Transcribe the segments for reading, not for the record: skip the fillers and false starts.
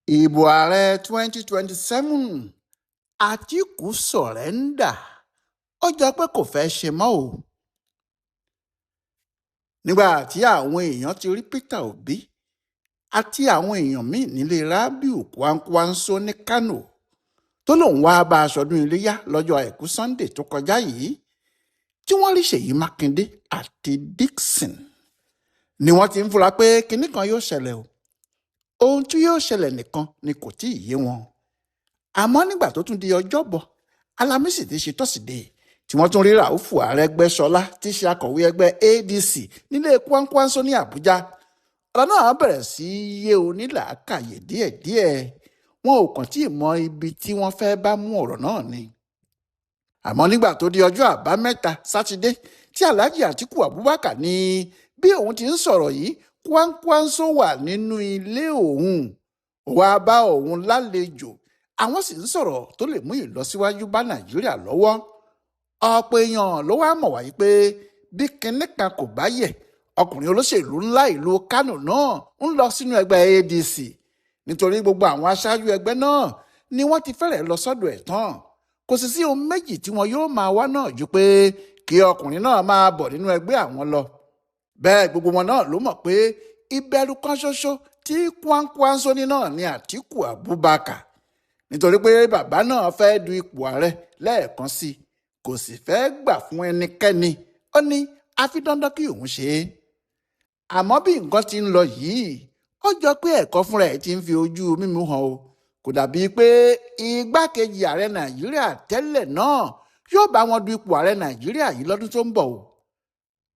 Ìbò ààrẹ 2027 Atiku sọ̀rẹ́ńdà ó jọ pé kò fẹ́ ṣe mọ́ o. Nígbà tí àwọn èèyàn ti rí Peter Obi àti àwọn èèyàn míì nílé Rabiu Kwamkwaso ní Kano tó lòun wá bá a ṣọdún iléyá lọ́jọ́ àìkú Sunday tó kọjá yìí, tí wọ́n rí Ṣèyí Mákindé àti Dixon, ni wọ́n ti ń fura pé kinní kan yóò ṣẹlẹ̀ o. Ohun tí yóò ṣẹlẹ̀ nìkan ni kò tí ì yé wọn. Àmọ́ nígbà tó tún di ọjọ́bọ̀ Alámísì tí ṣe tọ́sídẹ̀ẹ́ tí wọ́n tún rí Ràúfù Arẹ́gbẹ́ṣọlá tí ṣe akọ̀wé ẹgbẹ́ ADC nílé Kwamkwaso ní Àbújá, ọ̀rọ̀ náà bẹ̀rẹ̀ sí í yé onílàákàyè díẹ̀díẹ̀. Wọn ò kàn tí ì mọ ibi tí wọ́n fẹ́ bá mú ọ̀rọ̀ náà ni. Àmọ́ nígbà tó di ọjọ́ àbámẹ́ta Sátidé tí Alhaji Atiku Abubakar ní bí òun ti ń sọ̀rọ̀ yìí, Kwamkwaso wà nínú ilé òun, ó wá bá òun lálejò, àwọn sì ń sọ̀rọ̀ tó lè mú ìlọsíwájú bá Nàìjíríà lọ́wọ́. Ọ̀pọ̀ èèyàn ló wá mọ̀ wáyé pé bí kinní kan kò bá yẹ̀, ọkùnrin olóṣèlú ńlá ìlú Kánò náà ń lọ sínú ẹgbẹ́ ADC, nítorí gbogbo àwọn aṣáájú ẹgbẹ́ náà ni wọ́n ti fẹ́rẹ̀ lọ sọ́dọ̀ ẹ̀ tán. Kò sì sí ohun méjì tí wọn yóò máa wá náà ju pé kí ọkùnrin náà máa bọ̀ nínú ẹgbẹ́ àwọn lọ. Bẹ́ẹ̀ gbogbo wọn náà ló mọ̀ pé ìbẹ̀rù kan ṣoṣo tí Kwamkwaso ní náà ni Atiku Abubakar, nítorí pé bàbá náà fẹ́ du ipò ààrẹ lẹ́ẹ̀kan sí i, kò sì fẹ́ gbà fún ẹnikẹ́ni. Ó ní àfi dandan kí òun ṣe é. Àmọ́ bí nǹkan ti ń lọ yìí, ó jọ pé ẹ̀kọ́ fúnra ẹ̀ ti ń fi ojú mímú hàn o. Kò dàbí pé igbákejì ààrẹ Nàìjíríà tẹ́lẹ̀ náà yóò bá wọn du ipò ààrẹ Nàìjíríà yìí lọ́dún tó ń bọ̀ o.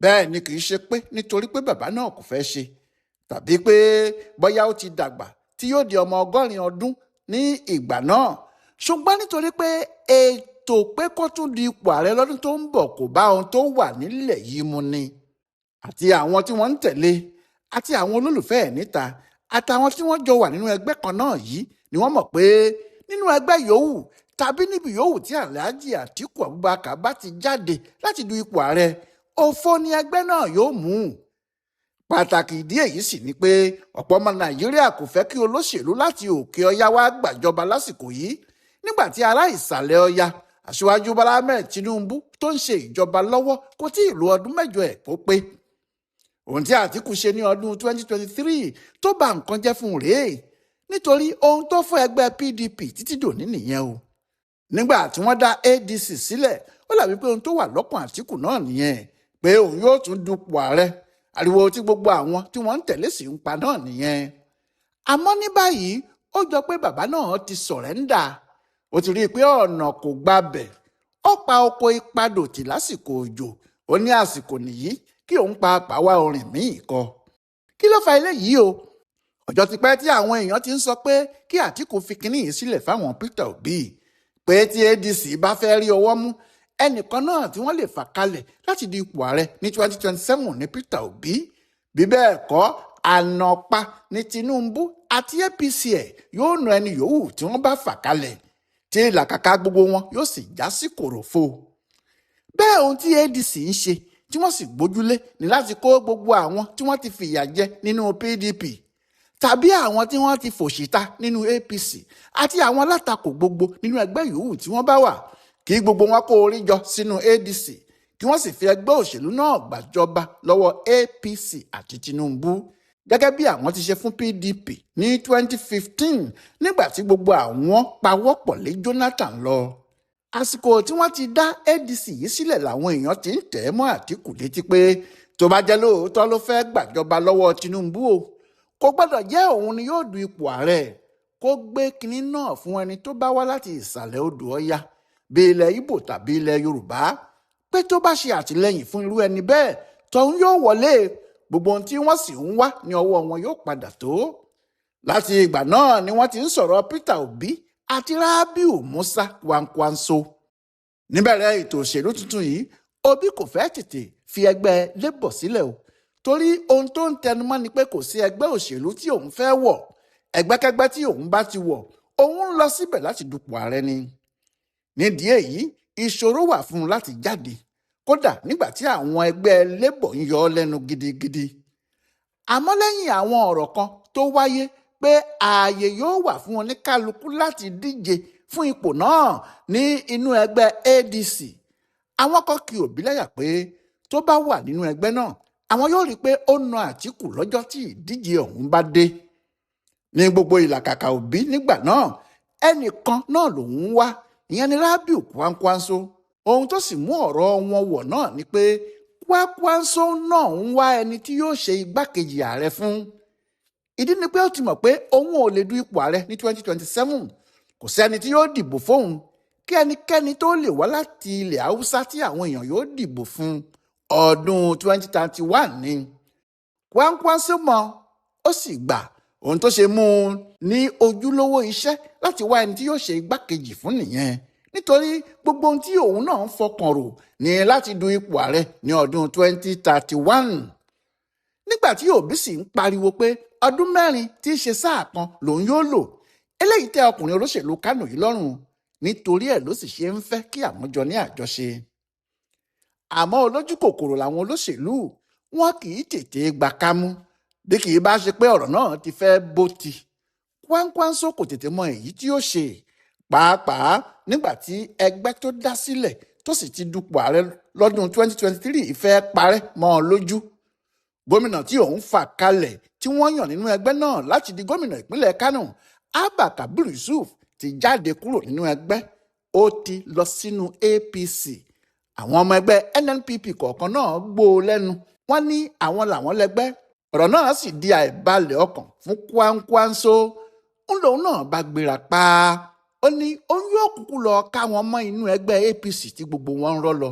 Bẹ́ẹ̀ ni kì í ṣe pé nítorí pé bàbá náà kò fẹ́ ṣe, tàbí pé bóyá ó ti dàgbà tí yóò di ọmọ 80 ọdún ní ìgbà náà, ṣùgbọ́n nítorí pé ètò pé kó tún di ipò ààrẹ lọ́dún tó ń bọ̀ kò bá ohun tó wà nílẹ̀ yìí mu ni. Àti àwọn tí wọ́n ń tẹ̀lé, àti àwọn olólùfẹ́ ẹ̀ níta, àtàwọn tí wọ́n jọ wà nínú ẹgbẹ́ kan náà yìí ni wọ́n mọ̀ pé nínú ẹgbẹ́ yòówù tàbí níbi yòówù tí Alhaji Atiku Abubakar bá ti jáde láti du ipò ààrẹ, òfo ni ẹgbẹ́ náà yóò mú. Pàtàkì ìdí èyí sì ni pé ọ̀pọ̀ ọmọ Nàìjíríà kò fẹ́ kí olóṣèlú láti òkè ọya wá gbàjọba lásìkò yìí, nígbà tí ará ìsàlẹ̀ ọya Aṣíwájú Bọ́lá Ahmed Tinubu tó ń ṣe ìjọba lọ́wọ́ kò tí ì lo ọdún 8 ẹ̀ kó pé. Ohun tí Atiku ṣe ní ọdún 2023 tó bà nǹkan jẹ́ fún rèé, nítorí ohun tó fún ẹgbẹ́ PDP títí dòní nìyẹn o. Nígbà tí wọ́n dá ADC sílẹ̀, ó dàbí pé ohun tó wà lọ́kàn Atiku náà nìyẹn, pé òun yóò tún dupò ààrẹ. Ariwo tí gbogbo àwọn tí wọ́n ń tẹ̀lé sí ń pa náà nìyẹn. Àmọ́ ní báyìí ó jọ pé bàbá náà ti sọ̀rẹ́ńdà. Ó ti rí i pé ọ̀nà kò gbabẹ̀. Ó pa oko ipadò tì lásìkò òjò. Ó ní àsìkò nìyí kí òun pa àpáwá orin míì kọ. Kí ló fa eléyìí o? Ọjọ́ ti pẹ́ tí àwọn èèyàn ti ń sọ pé kí Atiku fi kinní yìí sílẹ̀ fáwọn Peter Obi, pé tí ADC bá fẹ́ rí ọwọ́ mú, ẹnìkan náà tí wọ́n lè fà kalẹ̀ láti di ipò ààrẹ ní 2027 ní Peter Obi. Bí bẹ́ẹ̀ kọ́, ànàpá ní Tinubu àti APC ẹ̀ yóò na ẹni yòówù tí wọ́n bá fà kalẹ̀, tí ìlàkàkà gbogbo wọn yóò sì já sí kòròfo. Bẹ́ẹ̀ ohun tí ADC ń ṣe tí wọ́n sì gbójúlé ní láti kó gbogbo àwọn tí wọ́n ti fìyà jẹ nínú PDP, tàbí àwọn tí wọ́n ti fòṣìta nínú APC, àti àwọn alátakò gbogbo nínú ẹgbẹ́ yòówù tí wọ́n bá wà, kí gbogbo wọn kó orí jọ sínú ADC, kí wọ́n sì fi ẹgbẹ́ òṣèlú náà gbàjọba lọ́wọ́ APC àti Tinubu, gẹ́gẹ́ bí àwọn ti ṣe fún PDP ní 2015 nígbà tí gbogbo àwọn pawọ́pọ̀ lé Jonathan lọ. Àsìkò tí wọ́n ti dá ADC yìí sílẹ̀ làwọn èèyàn ti ń tẹ̀ mọ́ Atiku létí pé tó bá jẹ́ lóòótọ́ ló fẹ́ gbàjọba lọ́wọ́ Tinubu o, kò gbọ́dọ̀ jẹ́ òun ni yóò du ipò ààrẹ, kó gbé kinní náà fún ẹni tó bá wá láti ìsàlẹ̀ odò Ọya bí ilẹ̀ Ìgbò tàbí ilẹ̀ Yorùbá, pé tó bá ṣe àtìlẹ́yìn fún irú ẹni bẹ́ẹ̀ tọ̀hún yóò wọlé, gbogbo ohun tí wọ́n sì ń wá ní ọwọ́ wọn yóò padà tó. Láti ìgbà náà ni wọ́n ti ń sọ̀rọ̀ Peter Obi àti Rabiu Musa Kwamkwaso. Níbẹ̀rẹ̀ ètò òṣèlú tuntun yìí, Obi kò fẹ́ tètè fi ẹgbẹ́ Labour sílẹ̀ o, torí ohun tó ń tẹnumọ́ ni pé kò sí ẹgbẹ́ òṣèlú tí òun fẹ́ wọ̀. Ẹgbẹ́kẹ́gbẹ́ tí òun bá ti wọ̀, òun ń lọ síbẹ̀ láti dupò ààrẹ ni. Nídìí èyí, ìṣòro wà fún un láti jáde, kódà nígbà tí àwọn ẹgbẹ́ Labour ń yọ ọ́ lẹ́nu gidigidi. Àmọ́ lẹ́yìn àwọn ọ̀rọ̀ kan tó wáyé pé ààyè yóò wà fún oníkálukú láti díje fún ipò náà ní inú ẹgbẹ́ ADC. Àwọn kan kì Òbí láyà pé tó bá wà nínú ẹgbẹ́ náà àwọn yóò rí i pé ó na Àtíkù lọ́jọ́ tí ìdíje ọ̀hún bá dé. Ní gbogbo ìlàkàkà Òbí nígbà náà ẹnìkan náà lòun wá, ìyẹn ni Rábìù Kwamkwaso. Ohun tó sì mú ọ̀rọ̀ wọn wọ̀ náà ni pé Kwamkwaso náà ń wá ẹni tí yóò ṣe igbákejì ààrẹ fún. Ìdí ni pé ó ti mọ̀ pé òun ò lè du ipò ààrẹ ní 2027. Kò sẹ́ni tí yóò dìbò fóun, kí ẹnikẹ́ni tó lè wá láti ilẹ̀ Haúsá tí àwọn èèyàn yóò dìbò fún. Ọdún 2031 ni Kwamkwaso mọ̀, ó sì gbà. Ohun tó ṣe mú un ní ojúlówó iṣẹ́ láti wá ẹni tí yóò ṣe igbákejì fún nìyẹn, nítorí gbogbo ohun tí òun náà ń fọkàn rò ní láti du ipò ààrẹ ní ọdún 2031. Nígbà tí Òbí sì ń pariwo pé ọdún 4 tí í ṣe sáà kan lòun yóò lò, eléyìí tẹ́ ọkùnrin olóṣèlú Kánò yìí lọ́rùn, nítorí ẹ̀ ló sì ṣe ń fẹ́ kí àwọn jọ ní àjọṣe. Àmọ́ olójú kòkòrò làwọn olóṣèlú, wọn kì í tètè gbà kámú. Bí kì í bá ṣe pé ọ̀rọ̀ náà ti fẹ́ bó ti, Kwamkwaso kò tètè mọ èyí tí ó ṣe, pàápàá nígbà tí ẹgbẹ́ tó dá sílẹ̀ tó sì ti dupò ààrẹ lọ́dún 2023 fẹ́ parẹ́ mọ́ ọ lójú. Gómìnà tí òun fà kalẹ̀ tí wọ́n yàn nínú ẹgbẹ́ náà láti di gómìnà ìpínlẹ̀ Kánò, Abba Kabir Yusuf, ti jáde kúrò nínú ẹgbẹ́, ó ti lọ sínú APC. Àwọn ọmọ ẹgbẹ́ NNPP kọ̀ọ̀kan náà gbó o lẹ́nu, wọ́n ní àwọn làwọn lẹ́gbẹ́. Ọ̀rọ̀ náà sì di àìbalẹ̀ ọkàn fún Kwamkwaso. Lòun náà bá gbéra pa, ó ní òun yóò kúkú lọ ká wọn mọ́ inú ẹgbẹ́ APC tí gbogbo wọn ń rọ́ lọ.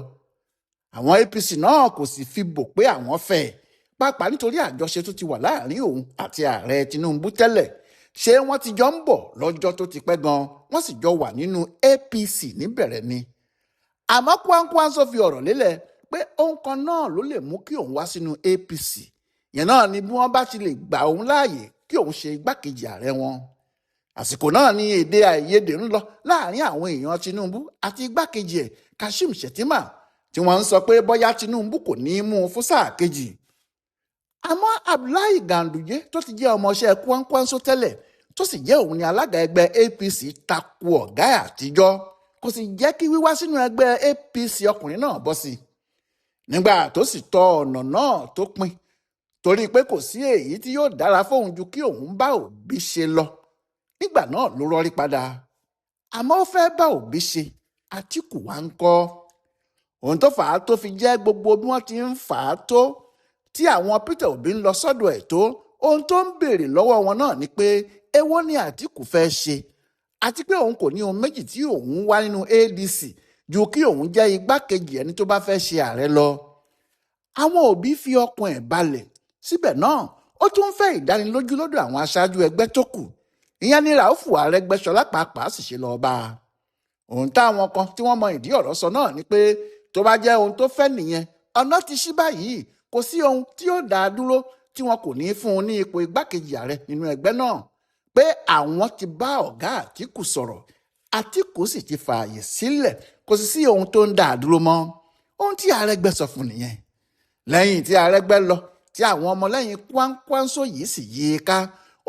Àwọn APC náà kò sì fi bò pé àwọn fẹ́, pàápàá nítorí àjọṣe tó ti wà láàrin òun àti ààrẹ Tinubu tẹ́lẹ̀. Ṣé wọ́n ti jọ ń bọ̀ lọ́jọ́ tó ti pẹ́ gan, wọ́n sì jọ wà nínú APC níbẹ̀rẹ̀ ni. Àmọ́ Kwamkwaso fi ọ̀rọ̀ lélẹ̀ pé ohun kan náà ló lè mú kí òun wá sínú APC. Yẹn náà ni bí wọ́n bá ti lè gbà òun láàyè kí òun ṣe igbákejì ààrẹ wọn. Àsìkò náà ni èdè àìyedè ń lọ láàrin àwọn èèyàn Tinubu àti igbákejì ẹ̀ Kashim Shettima, tí wọ́n ń sọ pé bóyá Tinubu kò ní í mú un fún sáà kejì. Àmọ́ Abdullahi Ganduje tó ti jẹ́ ọmọọṣẹ́ Kwamkwaso tẹ́lẹ̀, tó sì jẹ́ òun ni alága ẹgbẹ́ APC, takò ọ̀gá ẹ̀ àtijọ́, kò sì jẹ́ kí wíwá sínú ẹgbẹ́ APC ọkùnrin náà bọ́ sí. Nígbà tó sì tọ ọ̀nà náà tó pin, torí pé kò sí èyí tí yóò dára fóun ju kí òun bá Òbí ṣe lọ, nígbà náà ló rọrí padà. Àmọ́ ó fẹ́ bá Òbí ṣe, Àtíkù wá ń kọ́. Ohun tó fà á tó fi jẹ́ gbogbo bí wọ́n ti ń fà á tó, tí àwọn Peter Òbí ń lọ sọ́dọ̀ ẹ̀ tó, ohun tó ń béèrè lọ́wọ́ wọn náà ni pé èwo ni Àtíkù fẹ́ ṣe, àti pé òun kò ní ohun méjì tí òun wá nínú ADC ju kí òun jẹ́ igbákejì ẹni tó bá fẹ́ ṣe ààrẹ lọ. Àwọn Òbí fi ọkàn ẹ̀ balẹ̀, síbẹ̀ náà ó tún ń fẹ́ ìdánilójú lọ́dọ̀ àwọn aṣáájú ẹgbẹ́ tó kù. Ìyẹn ni Ràúfù Arẹ́gbẹ́ṣọlá pàápàá sì ṣe lọ bá a. Ohun táwọn kan tí wọ́n mọ ìdí ọ̀rọ̀ sọ náà ni pé tó bá jẹ́ ohun tó fẹ́ nìyẹn, ọ̀nà ti ṣí báyìí, kò sí ohun tí yóò dá a dúró tí wọn kò ní í fún un ní ipò igbákejì ààrẹ nínú ẹgbẹ́ náà, pé àwọn ti bá ọ̀gá Àtíkù sọ̀rọ̀, Àtíkù sì ti fààyè sílẹ̀, kò sì sí ohun tó ń dá a dúró mọ́. Ohun tí Arẹ́gbẹ́ sọ fún nìyẹn. Lẹ́yìn tí Arẹ́gbẹ́ lọ, tí àwọn ọmọlẹ́yìn Kwamkwaso yìí sì yí i ká,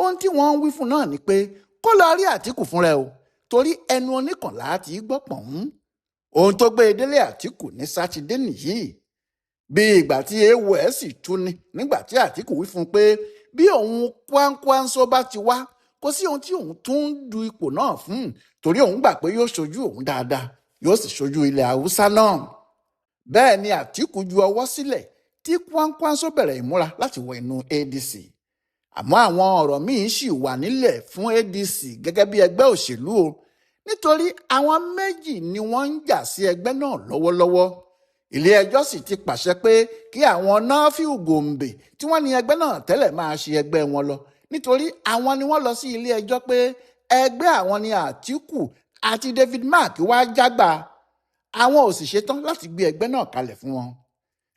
ohun tí wọ́n ń wí fún náà ni pé kó lọ rí Àtíkù fúnra ẹ̀ o, torí ẹnu oníkànlá ti gbọ́ pọ̀n. Ohun tó gbé délé Àtíkù ní Sátidé nìyí. Bí ìgbà tí eéwo ẹ̀ sì tú ni nígbà tí Àtíkù wí fún un pé bí òun Kwamkwaso bá ti wá, kò sí ohun tí òun tún ń du ipò náà fún, torí òun gbà pé yóò ṣojú òun dáadáa, yóò sì ṣojú ilẹ̀ Haúsá náà. Bẹ́ẹ̀ ni Àtíkù ju ọwọ́ sílẹ̀ tí Kwamkwaso bẹ̀rẹ̀ ìmúra láti wọ inú ADC. Àmọ́ àwọn ọ̀rọ̀ míì sì wà nílẹ̀ fún ADC gẹ́gẹ́ bí ẹgbẹ́ òṣèlú o, nítorí àwọn méjì ni wọ́n ń jà sí ẹgbẹ́ náà lọ́wọ́lọ́wọ́. Ilé ẹjọ́ sì ti pàṣẹ pé kí àwọn Nafiu Gombe tí wọ́n ní ẹgbẹ́ náà tẹ́lẹ̀ máa ṣe ẹgbẹ́ wọn lọ, nítorí àwọn ni wọ́n lọ sí ilé ẹjọ́ pé ẹgbẹ́ àwọn ni Àtíkù àti David Mark wá jágbà. Àwọn ò sì ṣetán láti gbé ẹgbẹ́ náà kalẹ̀ fún wọn.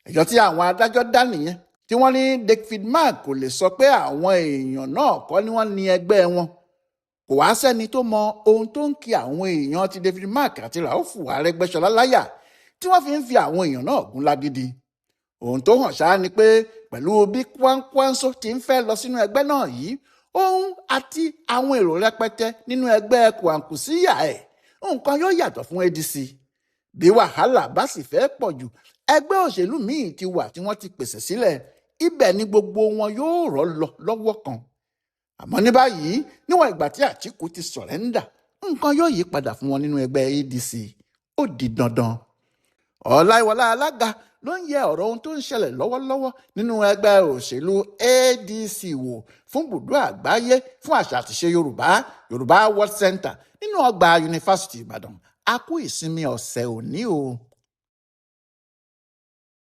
Ẹjọ́ tí àwọn adájọ́ dá nìyẹn, tí wọ́n ní David Mark kò lè sọ pé àwọn èèyàn náà kọ́ ni wọ́n ní ẹgbẹ́ wọn. Kò wá sẹ́ni tó mọ ohun tó ń kí àwọn èèyàn ti David Mark àti Ràúfù Arẹ́gbẹ́ṣọlá láyà tí wọ́n fi ń fi àwọn èèyàn náà gún lágídí. Ohun tó hàn ṣáá ni pé pẹ̀lú bí Kwamkwaso ti ń fẹ́ lọ sínú ẹgbẹ́ náà yìí, òun àti àwọn èrò rẹpẹtẹ nínú ẹgbẹ́ Kwamkwaso nǹkan yóò yàtọ̀ fún ADC. Bí wàhálà bá sì fẹ́ pọ̀ jù, ẹgbẹ́ òṣèlú míì ti wà tí wọ́n ti pèsè sílẹ̀, ibẹ̀ ni gbogbo wọn yóò rọ́ lọ lọ́wọ́ kan. Àmọ́ ní báyìí, níwọ̀n ìgbà tí Atiku ti sọ̀rẹ́ńdà, nǹkan yóò yí padà fún wọn nínú ẹgbẹ́ ADC. Ó di dandan. Ọláìwọlá alága ló ń yẹ ọ̀rọ̀ ohun tó ń ṣẹlẹ̀ lọ́wọ́lọ́wọ́ nínú ẹgbẹ́ òṣèlú ADC wò fún bùdó àgbáyé fún àṣà àtìṣe Yorùbá World Center nínú ọgbà yunifásitì Ìbàdàn. A kú ìsinmi ọ̀sẹ̀ òní o.